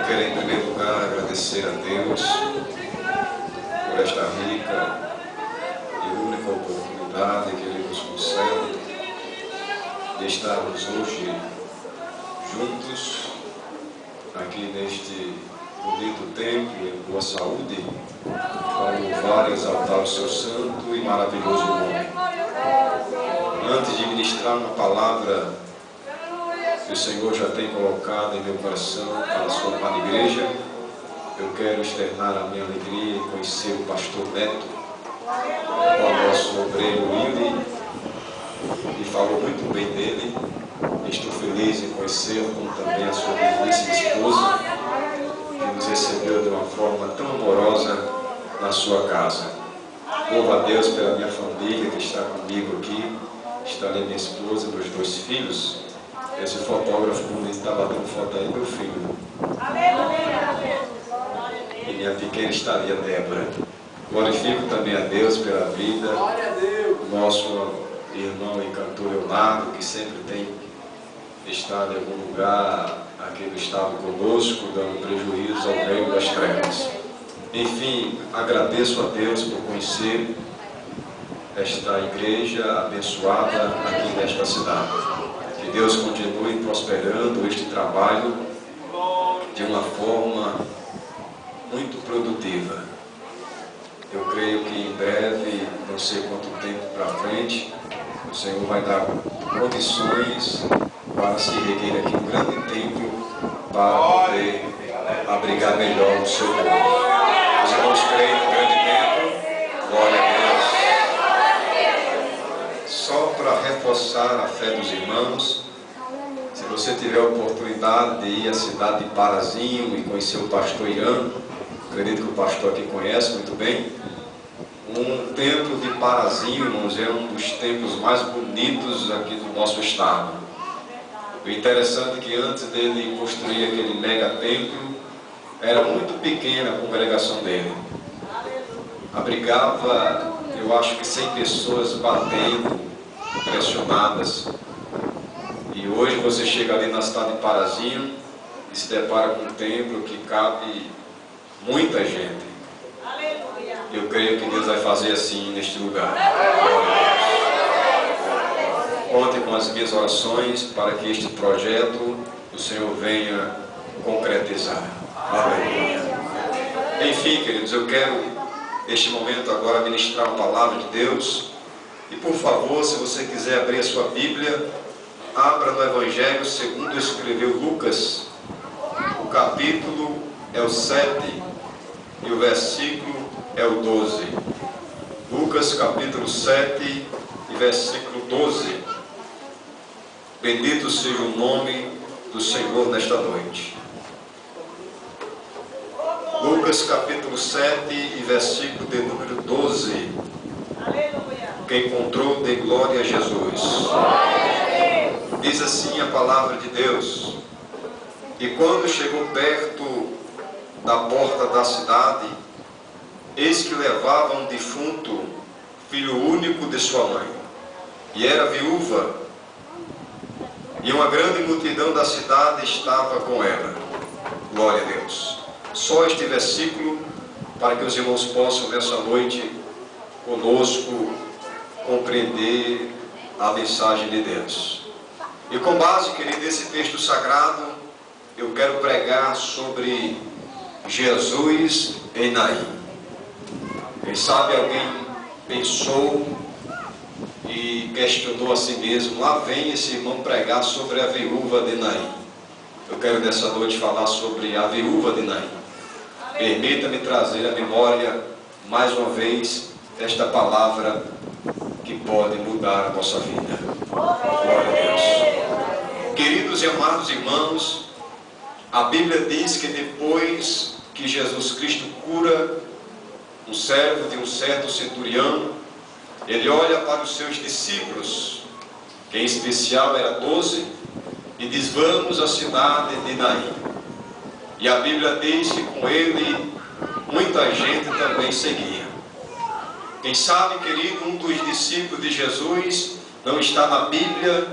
quero, em primeiro lugar, agradecer a Deus por esta rica e única oportunidade que Ele nos concede de estarmos hoje juntos aqui neste bonito templo em boa saúde para louvar e exaltar o seu santo e maravilhoso nome. Antes de ministrar uma palavra que o Senhor já tem colocado em meu coração para a sua amada igreja, eu quero externar a minha alegria em conhecer o pastor Neto, o nosso obreiro Willy, e falou muito bem dele. Estou feliz em conhecê-lo, como também a sua belíssima esposa, que nos recebeu de uma forma tão amorosa na sua casa. Louvo a Deus pela minha família que está comigo aqui. Está ali minha esposa e meus 2 filhos. Esse fotógrafo bonito está batendo foto aí, meu filho. E minha pequena estaria Débora. Glorifico também a Deus pela vida do nosso irmão e cantor Leonardo, que sempre tem estado em algum lugar aqui no estado conosco, dando prejuízo ao reino das trevas. Enfim, agradeço a Deus por conhecer esta igreja abençoada aqui nesta cidade. Que Deus continue prosperando este trabalho de uma forma muito produtiva. Eu creio que em breve, não sei quanto tempo para frente, o Senhor vai dar condições para se erguer aqui um grande templo para poder abrigar melhor o seu povo. Os irmãos creem no grande templo? Glória a Deus. Só para reforçar a fé dos irmãos, se você tiver a oportunidade de ir à cidade de Parazinho e conhecer o pastor Irã, acredito que o pastor aqui conhece muito bem, um templo de Parazinho, irmãos, é um dos templos mais bonitos aqui do nosso estado. O interessante é que antes dele construir aquele mega templo, era muito pequena a congregação dele. Abrigava, eu acho que 100 pessoas batendo, pressionadas. E hoje você chega ali na cidade de Parazinho e se depara com um templo que cabe muita gente. Eu creio que Deus vai fazer assim neste lugar. Conte com as minhas orações para que este projeto o Senhor venha concretizar. Amém. Enfim, queridos, eu quero neste momento agora ministrar a palavra de Deus. E por favor, se você quiser abrir a sua Bíblia, abra no Evangelho segundo escreveu Lucas. O capítulo é o 7 e o versículo é o 12. Lucas capítulo 7 e versículo 12. Bendito seja o nome do Senhor nesta noite. Lucas capítulo 7 e versículo de número 12. Quem encontrou, dê glória a Jesus. Diz assim a palavra de Deus: e quando chegou perto da porta da cidade, eis que levava um defunto, filho único de sua mãe, e era viúva, e uma grande multidão da cidade estava com ela. Glória a Deus. Só este versículo para que os irmãos possam nessa noite conosco compreender a mensagem de Deus. E com base, querido, nesse texto sagrado, eu quero pregar sobre Jesus em Naim. Quem sabe alguém pensou e questionou a si mesmo: lá vem esse irmão pregar sobre a viúva de Naim. Eu quero nessa noite falar sobre a viúva de Naim. Permita-me trazer à memória mais uma vez esta palavra que pode mudar a nossa vida. Glória a Deus. Queridos e amados irmãos, a Bíblia diz que depois que Jesus Cristo cura um servo de um certo centurião, ele olha para os seus discípulos, que em especial era 12, e diz: vamos à cidade de Naim. E a Bíblia diz que com ele muita gente também seguia. Quem sabe, querido, um dos discípulos de Jesus não está na Bíblia,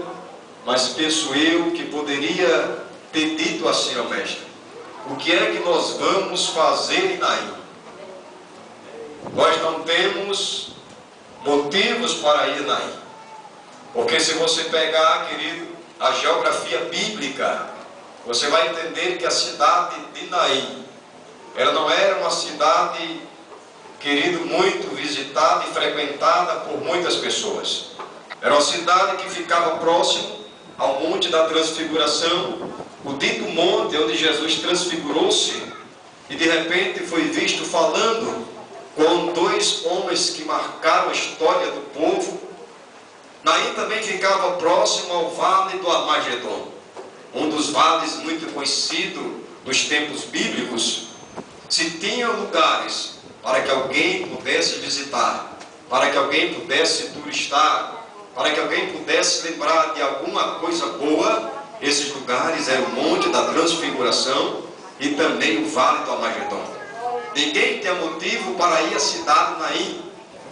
mas penso eu que poderia ter dito assim ao mestre: o que é que nós vamos fazer em Naim? Nós não temos motivos para ir a Naim. Porque se você pegar, querido, a geografia bíblica, você vai entender que a cidade de Naim, ela não era uma cidade, querido, muito visitada e frequentada por muitas pessoas. Era uma cidade que ficava próximo ao Monte da Transfiguração, o dito monte onde Jesus transfigurou-se e de repente foi visto falando com dois homens que marcaram a história do povo. Naim também ficava próximo ao Vale do Armagedon, um dos vales muito conhecido nos tempos bíblicos. Se tinha lugares para que alguém pudesse visitar, para que alguém pudesse turistar, para que alguém pudesse lembrar de alguma coisa boa, esses lugares eram o Monte da Transfiguração e também o Vale do Armagedon. Ninguém tinha motivo para ir à cidade de Naim,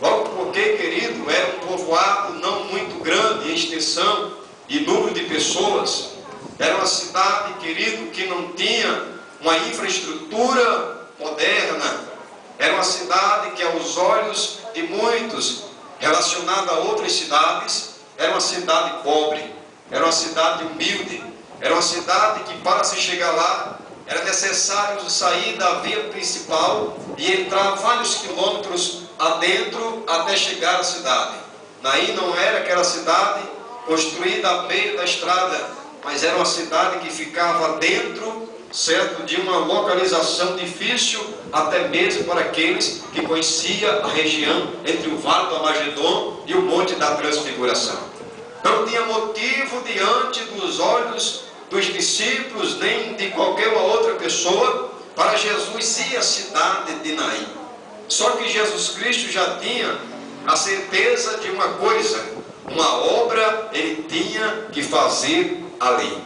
logo porque, querido, era um povoado não muito grande em extensão e número de pessoas. Era uma cidade, querido, que não tinha uma infraestrutura moderna. Era uma cidade que, aos olhos de muitos, relacionada a outras cidades, era uma cidade pobre, era uma cidade humilde, era uma cidade que, para se chegar lá, era necessário sair da via principal e entrar vários quilômetros adentro até chegar à cidade. Naim não era aquela cidade construída à beira da estrada, mas era uma cidade que ficava dentro, certo, de uma localização difícil, até mesmo para aqueles que conheciam a região entre o Vale do Armagedon e o Monte da Transfiguração. Não tinha motivo diante dos olhos dos discípulos, nem de qualquer outra pessoa, para Jesus ir à cidade de Naim. Só que Jesus Cristo já tinha a certeza de uma coisa: uma obra ele tinha que fazer ali.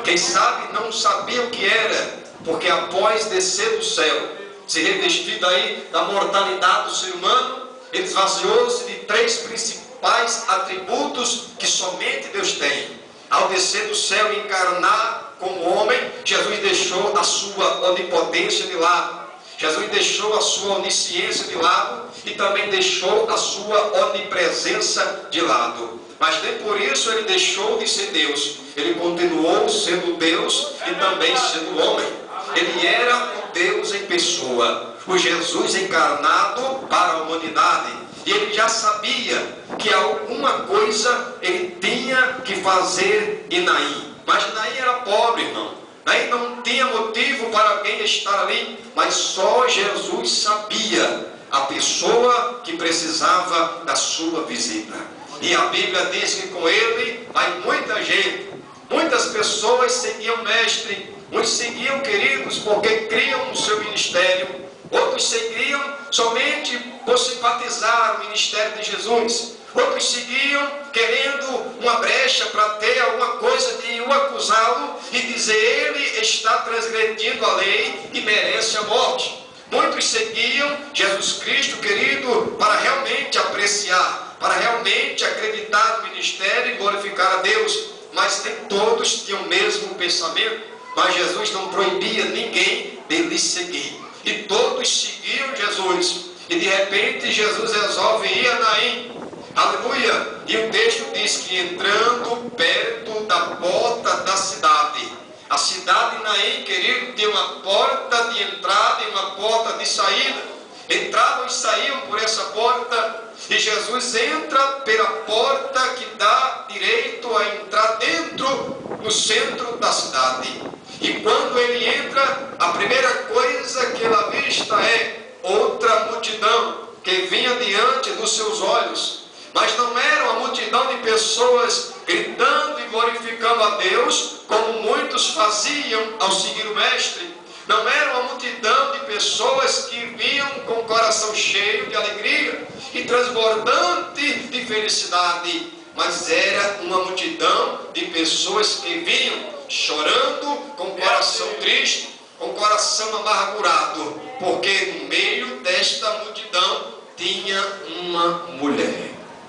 Quem sabe não sabia o que era, porque após descer do céu, se revestir daí da mortalidade do ser humano, ele esvaziou-se de três principais atributos que somente Deus tem. Ao descer do céu e encarnar como homem, Jesus deixou a sua onipotência de lado, Jesus deixou a sua onisciência de lado e também deixou a sua onipresença de lado. Mas nem por isso ele deixou de ser Deus. Ele continuou sendo Deus e também sendo homem. Ele era o Deus em pessoa, o Jesus encarnado para a humanidade. E ele já sabia que alguma coisa ele tinha que fazer em Naim. Mas Naim era pobre, irmão. Naim não tinha motivo para alguém estar ali, mas só Jesus sabia a pessoa que precisava da sua visita. E a Bíblia diz que com ele vai muita gente. Muitas pessoas seguiam o mestre, uns seguiam, queridos, porque criam no seu ministério. Outros seguiam somente por simpatizar o ministério de Jesus. Outros seguiam querendo uma brecha para ter alguma coisa de o acusá-lo e dizer: ele está transgredindo a lei e merece a morte. Muitos seguiam Jesus Cristo, querido, para realmente apreciar, para realmente acreditar no ministério e glorificar a Deus. Mas nem todos tinham o mesmo pensamento. Mas Jesus não proibia ninguém de lhe seguir. E todos seguiam Jesus. E de repente Jesus resolve ir a Naim. Aleluia! E o texto diz que entrando perto da porta da cidade. A cidade de Naim, querido, tem uma porta de entrada e uma porta de saída. Entravam e saíam por essa porta. E Jesus entra pela porta que dá direito a entrar dentro, no centro da cidade. E quando ele entra, a primeira coisa que ele avista é outra multidão que vinha diante dos seus olhos. Mas não era uma multidão de pessoas gritando e glorificando a Deus, como muitos faziam ao seguir o mestre. Não era uma multidão de pessoas que vinham com o coração cheio de alegria e transbordante de felicidade, mas era uma multidão de pessoas que vinham chorando, com o coração triste, com o coração amargurado, porque no meio desta multidão tinha uma mulher.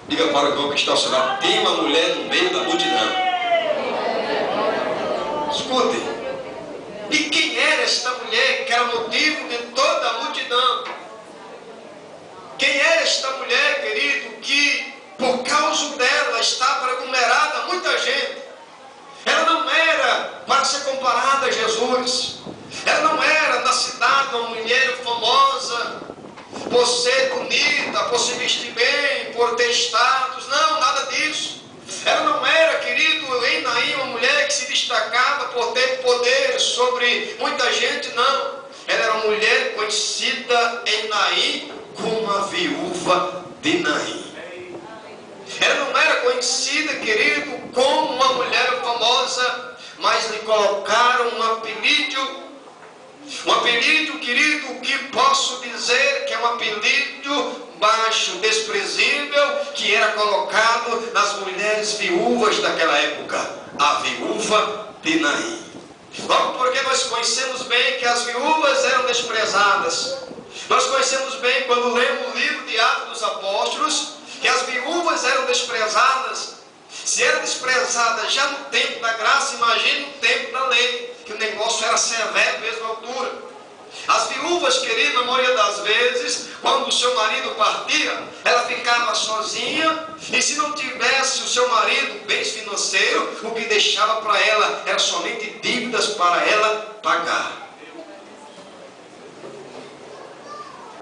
Diga para o irmão que está ao seu lado: tem uma mulher no meio da multidão. Escute, E quem era esta mulher que era motivo de toda a multidão? Quem era esta mulher, querido, que por causa dela estava aglomerada muita gente? Ela não era para ser comparada a Jesus. Ela não era na cidade uma mulher famosa por ser bonita, por se vestir bem, por ter status. Não, nada disso. Ela não era, querido, em Naim, uma mulher que se destacava por ter poder sobre muita gente, não. Ela era uma mulher conhecida em Naim como a viúva de Naim. Ela não era conhecida, querido, como uma mulher famosa, mas lhe colocaram um apelido, querido, que posso dizer que é um apelido baixo, desprezível, que era colocado nas mulheres viúvas daquela época, a viúva de Naim. Logo porque nós conhecemos bem que as viúvas eram desprezadas. Nós conhecemos bem, quando lemos o livro de Atos dos Apóstolos, que as viúvas eram desprezadas. Se era desprezada já no tempo da graça, imagine no tempo da lei, que o negócio era severo mesmo à altura. As viúvas, querido, na maioria das vezes, quando o seu marido partia, ela ficava sozinha, e se não tivesse o seu marido bens financeiros, o que deixava para ela era somente dívidas para ela pagar.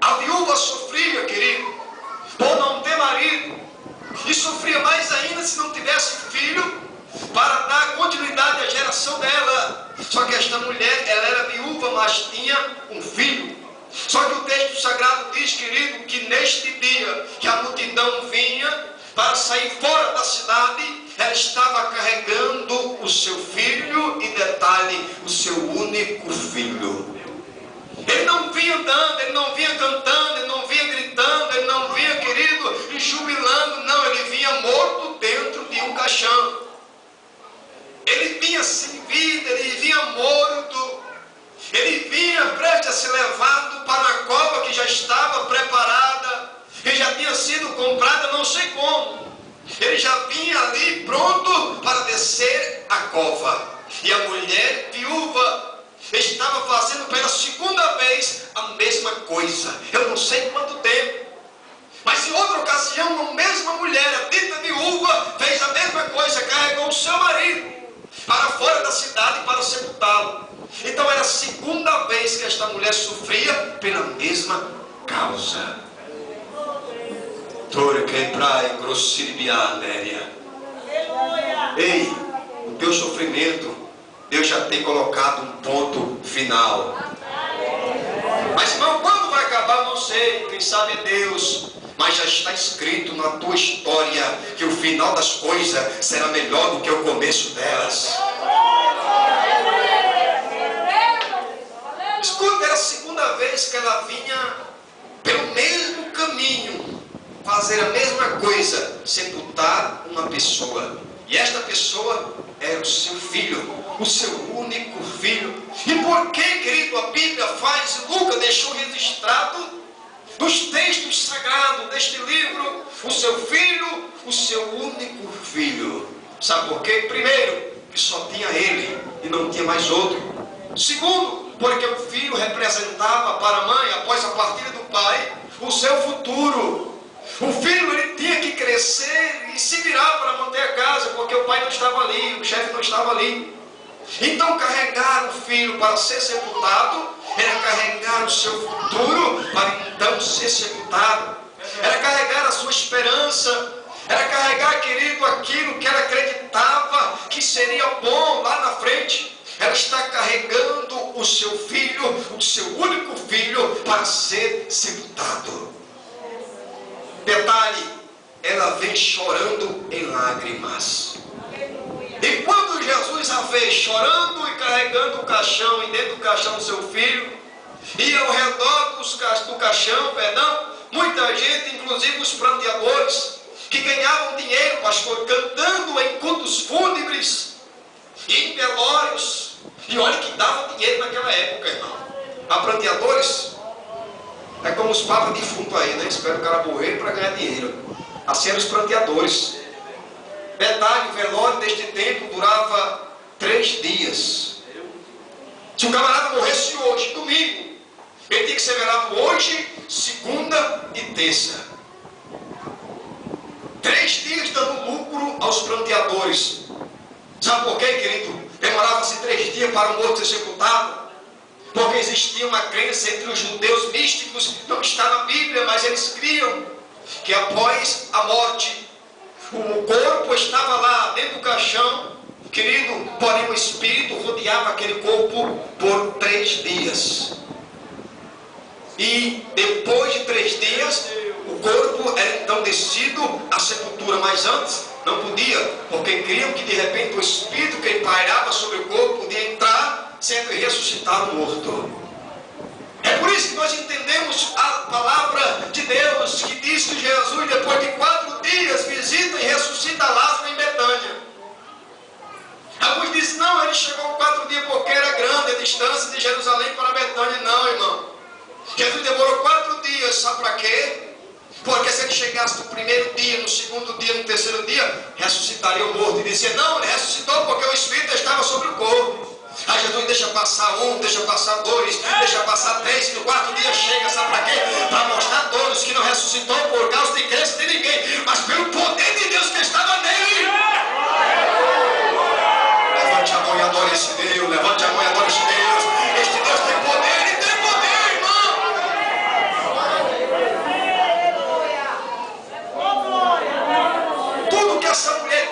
A viúva sofria, querido, por não ter marido, e sofria mais ainda se não tivesse filho para dar continuidade à geração dela. Só que esta mulher, ela era viúva, mas tinha um filho. Só que o texto sagrado diz, querido, que neste dia que a multidão vinha para sair fora da cidade, ela estava carregando o seu filho, e detalhe, o seu único filho. Ele não vinha andando, ele não vinha cantando, ele não vinha gritando, ele não vinha, querido, jubilando, não, ele vinha morto dentro de um caixão. Ele vinha sem vida, ele vinha morto, ele vinha prestes a ser levado para a cova que já estava preparada, que já tinha sido comprada, não sei como. Ele já vinha ali pronto para descer a cova. E a mulher viúva estava fazendo pela segunda vez a mesma coisa. Eu não sei quanto tempo, mas em outra ocasião a mesma mulher, a dita viúva, fez a mesma coisa, carregou o seu marido para fora da cidade para sepultá-lo. Então era a segunda vez que esta mulher sofria pela mesma causa. Ei, o teu sofrimento, Deus já tem colocado um ponto final. Mas irmão, quando vai acabar, não sei, quem sabe é Deus. Mas já está escrito na tua história que o final das coisas será melhor do que o começo delas. Escuta, era a segunda vez que ela vinha pelo mesmo caminho, fazer a mesma coisa, sepultar uma pessoa. E esta pessoa era o seu filho, o seu único filho. E por que, querido, a Bíblia faz, Lucas deixou registrado nos textos sagrados deste livro, o seu filho, o seu único filho. Sabe por quê? Primeiro, que só tinha ele e não tinha mais outro. Segundo, porque o filho representava para a mãe, após a partida do pai, o seu futuro. O filho, ele tinha que crescer e se virar para manter a casa, porque o pai não estava ali, o chefe não estava ali. Então carregar o filho para ser sepultado era carregar o seu futuro para então ser sepultado. Era carregar a sua esperança, era carregar, querido, aquilo que ela acreditava que seria bom lá na frente. Ela está carregando o seu filho, o seu único filho, para ser sepultado. Detalhe, ela vem chorando em lágrimas. E quando Jesus a vê chorando e carregando o caixão, e dentro do caixão o seu filho, e ao redor do caixão, muita gente, inclusive os pranteadores, que ganhavam dinheiro, pastor, cantando em cultos fúnebres e em velórios. E olha que dava dinheiro naquela época, irmão. A pranteadores é como os papas defuntos aí, né? Espera o cara morrer para ganhar dinheiro. Assim eram os pranteadores. Detalhe, o velório deste tempo durava 3 dias. Se o camarada morresse hoje, domingo, ele tinha que ser velado hoje, segunda e terça. 3 dias dando lucro aos pranteadores. Sabe por quê, querido? Demorava-se 3 dias para o morto ser sepultado. Porque existia uma crença entre os judeus místicos, não está na Bíblia, mas eles criam que após a morte, o corpo estava lá dentro do caixão, querido, porém o espírito rodeava aquele corpo por 3 dias. E depois de 3 dias, o corpo era então descido à sepultura, mas antes não podia, porque criam que de repente o espírito que pairava sobre o corpo podia entrar, sendo ressuscitar o morto. É por isso que nós entendemos a palavra de Deus, que diz que Jesus, depois de 4 dias, visita e ressuscita Lázaro em Betânia. Alguns dizem, não, ele chegou 4 dias porque era grande a distância de Jerusalém para Betânia. Não, irmão. Jesus demorou 4 dias, sabe para quê? Porque se ele chegasse no primeiro dia, no segundo dia, no terceiro dia, ressuscitaria o morto. E dizia, não, ele ressuscitou porque o Espírito estava sobre o corpo. Aí Jesus deixa passar 1, deixa passar 2, deixa passar 3, e no 4º dia chega, sabe para quê? Para mostrar a todos que não ressuscitou por causa de crença de ninguém, mas pelo poder de Deus que estava nele. Levante a mão e adore esse Deus, levante a mão e adore esse Deus. Este Deus tem poder, ele tem poder, irmão. Tudo que essa mulher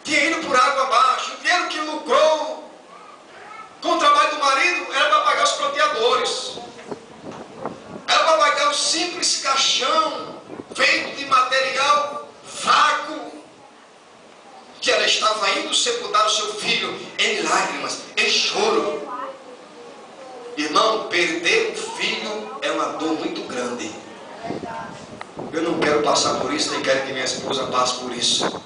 tinha ido por água abaixo, o dinheiro que lucrou com o trabalho do marido era para pagar os pranteadores, era para pagar o simples caixão feito de material fraco, que ela estava indo sepultar o seu filho em lágrimas, em choro. Irmão, perder um filho é uma dor muito grande. Eu não quero passar por isso, nem quero que minha esposa passe por isso,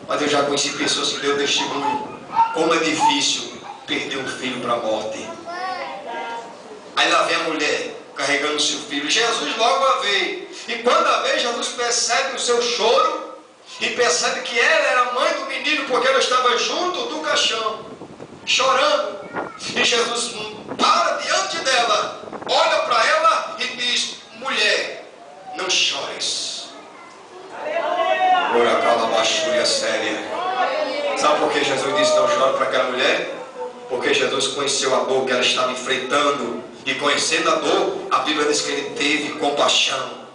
mas eu já conheci pessoas que deu testemunho como é difícil perder um filho para a morte. Aí lá vem a mulher carregando o seu filho. Jesus logo a vê. E quando a vê, Jesus percebe o seu choro e percebe que ela era a mãe do menino, porque ela estava junto do caixão, chorando. E Jesus para diante dela, olha para ela e diz, mulher, não chores. Ora, cala, baixúria séria. Sabe por que Jesus disse não chore para aquela mulher? Porque Jesus conheceu a dor que ela estava enfrentando. E conhecendo a dor, a Bíblia diz que ele teve compaixão.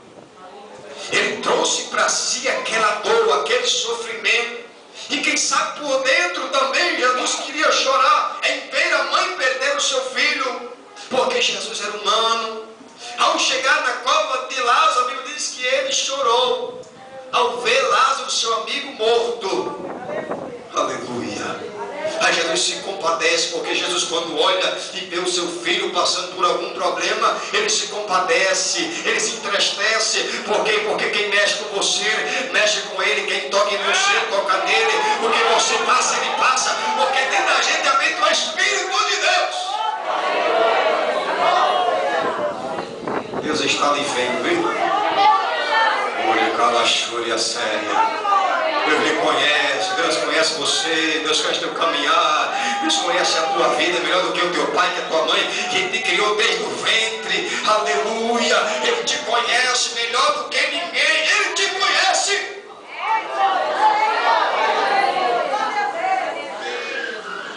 Ele trouxe para si aquela dor, aquele sofrimento. E quem sabe por dentro também, Jesus queria chorar em ver a mãe perder o seu filho. Porque Jesus era humano. Ao chegar na cova de Lázaro, a Bíblia diz que ele chorou ao ver Lázaro, seu amigo, morto. Aleluia. Aí Jesus se compadece, porque Jesus, quando olha e vê o seu filho passando por algum problema, ele se compadece, ele se entristece. Por quê? Porque quem mexe com você, mexe com ele. Quem toca em você, toca nele. O que você passa, ele passa. Porque dentro da gente habita o Espírito de Deus. Deus está lhe vendo, viu? Olha, calachúria séria. Deus lhe conhece, Deus conhece você, Deus conhece teu caminhar, Deus conhece a tua vida melhor do que o teu pai, que a tua mãe, que te criou desde o ventre. Aleluia. Ele te conhece melhor do que ninguém, ele te conhece.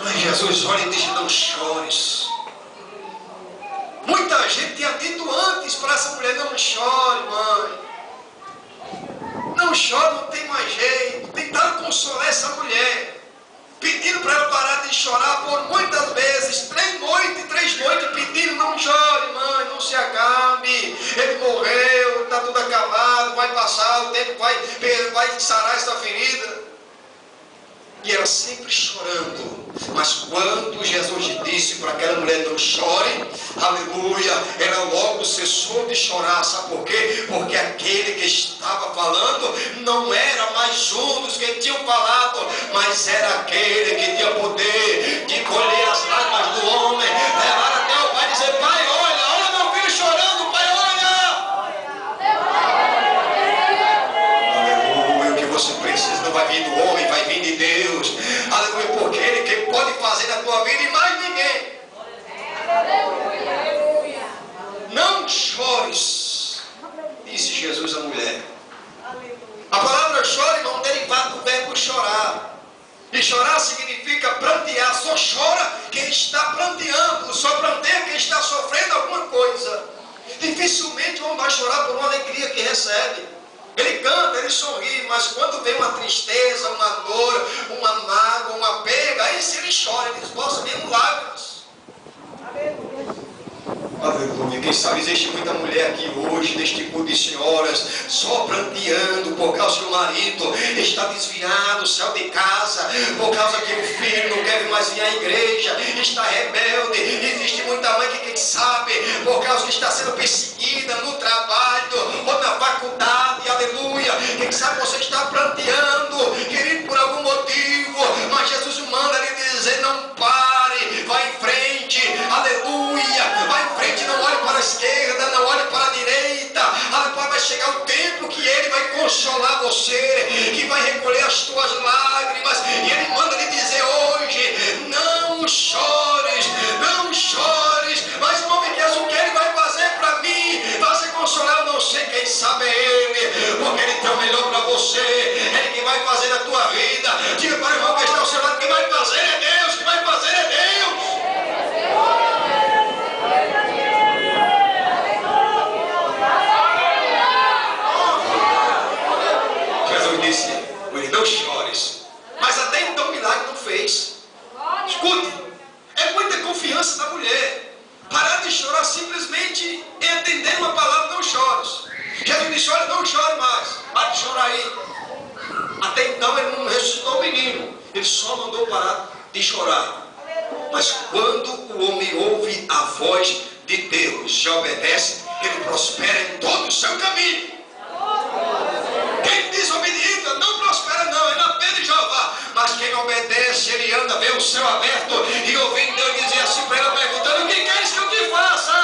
Mas Jesus olha e diz, não chores. Muita gente tinha dito antes para essa mulher, não chore, mãe. Não chore, não tem mais jeito. Tentaram consolar essa mulher, pediram para ela parar de chorar por muitas vezes, 3 noites pedindo, não chore, mãe, não se acabe, ele morreu, está tudo acabado, vai passar, o tempo vai sarar essa ferida. E ela sempre chorando. Mas quando Jesus disse para aquela mulher, não chore, aleluia, ela logo cessou de chorar. Sabe por quê? Porque aquele que estava falando não era mais um dos que tinham falado, mas era aquele que tinha poder de colher as lágrimas do homem, levar até o pai e dizer, pai, olha meu filho chorando, pai, olha. Aleluia, o que você precisa não vai vir do homem, vai vir de Deus. Aleluia, porque ele que pode fazer na tua vida e mais ninguém. pranteando, só pranteia quem está sofrendo alguma coisa. Dificilmente o homem vai chorar por uma alegria que recebe. Ele canta, ele sorri, mas quando vem uma tristeza, uma dor, uma mágoa, uma pega, aí sim ele chora, ele esboça mesmo lágrimas. Aleluia. Quem sabe existe muita mulher aqui hoje, deste tipo de senhoras, só pranteando por causa que o marido está desviado, saiu de casa, por causa que o filho não quer mais ir à igreja, está rebelde. Existe muita mãe que, quem sabe, por causa que está sendo perseguida no trabalho ou na faculdade, aleluia. Quem sabe você está pranteando, querido, por algum motivo, mas Jesus manda lhe dizer: não pare, vai em frente, aleluia, vai em frente, não olhe para a esquerda, não olhe para a direita, aleluia. Vai chegar o tempo que Ele vai consolar você, que vai recolher as tuas lágrimas, e Ele manda lhe dizer hoje: não chores, não chores, mas em nome de Jesus, o que Ele vai fazer para mim, vai se consolar, eu não sei, quem sabe é Ele, porque Ele tem o melhor para você, Ele que vai fazer a tua vida. Diga para o irmão que está ao seu lado: quem vai fazer é Deus, quem vai fazer é Deus. Jesus disse: não chores, mas até então o milagre não fez. Escute, é muita confiança da mulher parar de chorar simplesmente em atender uma palavra: não chores. Jesus disse: olha, não chore mais, para de chorar aí. Até então ele não ressuscitou o menino, ele só mandou parar de chorar. Mas quando o homem ouve a voz de Deus e obedece, ele prospera em todo o seu caminho. Quem desobediente não prospera, não, ele apenas Jeová. Mas quem obedece, ele anda, vê o céu aberto e ouvindo Deus dizer assim para ele, perguntando: o que queres que eu te faça?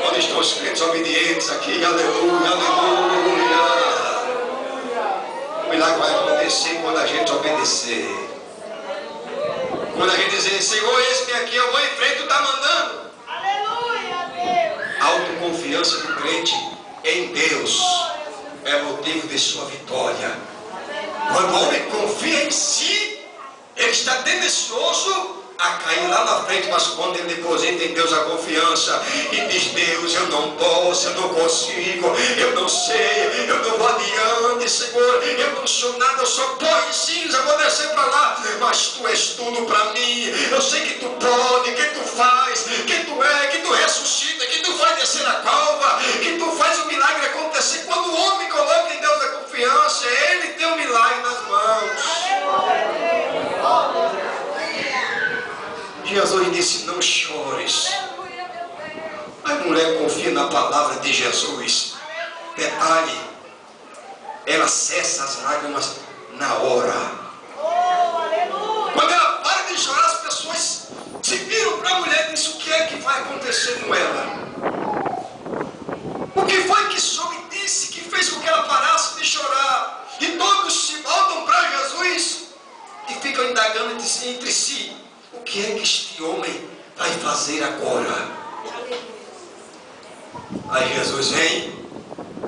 Onde estão os crentes obedientes aqui? Aleluia, aleluia. O milagre vai acontecer quando a gente obedecer. Quando a gente dizer: Senhor, esse aqui, eu vou em frente, tu está mandando. Aleluia, Deus. A autoconfiança do crente em Deus é motivo de sua vitória. Quando o homem confia em si, ele está tendencioso a cair lá na frente, mas quando ele deposita em Deus a confiança e diz: Deus, eu não posso, eu não consigo, eu não sei, eu não vou adiante, Senhor, eu não sou nada, eu sou pó e cinza, vou descer para lá, mas tu és tudo para mim. Eu sei que tu pode, que tu faz, que tu é, que tu ressuscita, que tu faz descer a cova, que tu faz o milagre acontecer. Quando o homem coloca em Deus a confiança, ele tem o milagre nas mãos. Jesus disse: não chores. A mulher confia na palavra de Jesus. Detalhe, ela cessa as lágrimas na hora. Quando ela para de chorar, as pessoas se viram para a mulher e dizem: o que é que vai acontecer com ela? O que foi que soube disse que fez com que ela parasse de chorar? E todos se voltam para Jesus e ficam indagando entre si: o que é que este homem vai fazer agora? Aí Jesus vem,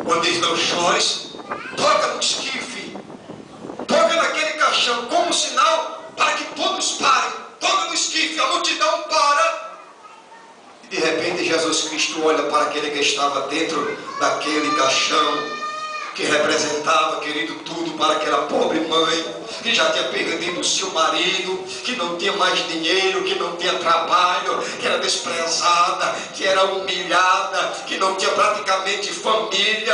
quando diz: não chores, toca no esquife, toca naquele caixão como sinal para que todos parem. Toca no esquife, a multidão para. E de repente Jesus Cristo olha para aquele que estava dentro daquele caixão, que representava, querido, tudo para aquela pobre mãe que já tinha perdido o seu marido, que não tinha mais dinheiro, que não tinha trabalho, que era desprezada, que era humilhada, que não tinha praticamente família.